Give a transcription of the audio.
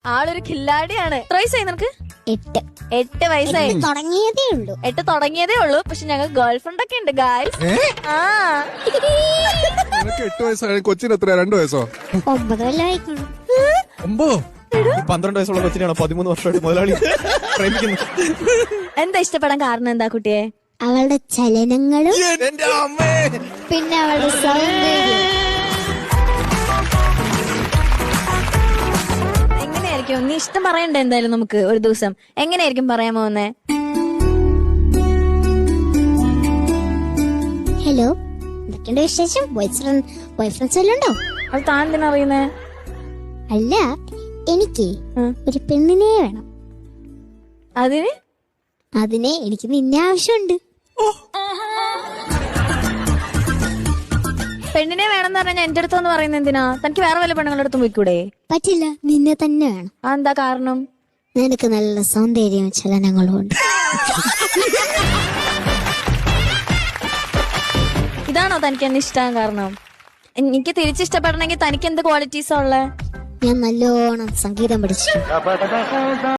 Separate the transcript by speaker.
Speaker 1: ആളൊരു കില്ലാടിയാണ്. എത്ര വയസ്സായി നിനക്ക്?
Speaker 2: 8.
Speaker 1: 8 വയസ്സായി.
Speaker 2: തുടങ്ങിയതേ ഉള്ളൂ.
Speaker 1: 8 തുടങ്ങിയതേ ഉള്ളൂ. പക്ഷെ ഞങ്ങൾ ഗേൾ ഫ്രണ്ട് ഒക്കെ ഉണ്ട് ഗായ്സ്. ആ
Speaker 3: നിനക്ക് 8 വയസ്സായ കൊച്ചിന് എത്ര? 2 വയസ്സോ?
Speaker 2: 9 കൊല്ലമായിക്കോളും.
Speaker 3: 9?
Speaker 4: 12 വയസ്സുള്ള കൊച്ചിനാണ് 13 വർഷമായിട്ട് മുതലാളി പ്രേമിക്കുന്നത്.
Speaker 1: എന്താ ഇഷ്ടപ്പെടാൻ കാരണം എന്താ കുട്ടിയെ?
Speaker 2: അവളുടെ ചലനങ്ങളും
Speaker 4: എന്റെ അമ്മേ,
Speaker 2: പിന്നെ അവളുടെ സൗന്ദര്യം.
Speaker 1: എങ്ങനെയായിരിക്കും നീ ഇഷ്ടം പറയണ്ടേ? എന്തായാലും നമുക്ക് ഒരു ദിവസം എങ്ങനെയായിരിക്കും പറയാൻ പോകുന്നേ?
Speaker 2: ഹലോ, എന്തൊക്കെയുണ്ട് വിശേഷം? ബോയ് ഫ്രണ്ട്സ് വല്ലതും ഉണ്ടോ?
Speaker 1: അത് താൻ എന്തിനാ അറിയുന്നേ?
Speaker 2: അല്ല, എനിക്ക്
Speaker 1: ഉം.
Speaker 2: ഒരു പെണ്ണിനെ വേണം.
Speaker 1: അതിന്
Speaker 2: എനിക്ക് നിന്നെ ആവശ്യമുണ്ട്.
Speaker 1: പെണ്ണിനെ വേണമെന്ന് പറഞ്ഞാൽ എന്റെ അടുത്തെന്ന് പറയുന്നത് എന്തിനാ? തനിക്ക് വേറെ വല്ല പെണ്ണുങ്ങളുടെ അടുത്തും പോയിക്കൂടെ?
Speaker 2: പറ്റില്ല, നിന്നെ തന്നെ വേണം.
Speaker 1: അതെന്താ കാരണം?
Speaker 2: നിനക്ക് നല്ല സൗന്ദര്യവും ചലനങ്ങളും ഉണ്ട്.
Speaker 1: ഇതാണോ തനിക്ക് എന്നെ ഇഷ്ടം കാരണം? എനിക്ക് തിരിച്ചിഷ്ടപ്പെടണമെങ്കിൽ തനിക്ക് എന്ത് ക്വാളിറ്റീസാ ഉള്ളേ?
Speaker 2: ഞാൻ നല്ലോണം സംഗീതം പഠിച്ചിട്ടുണ്ട്.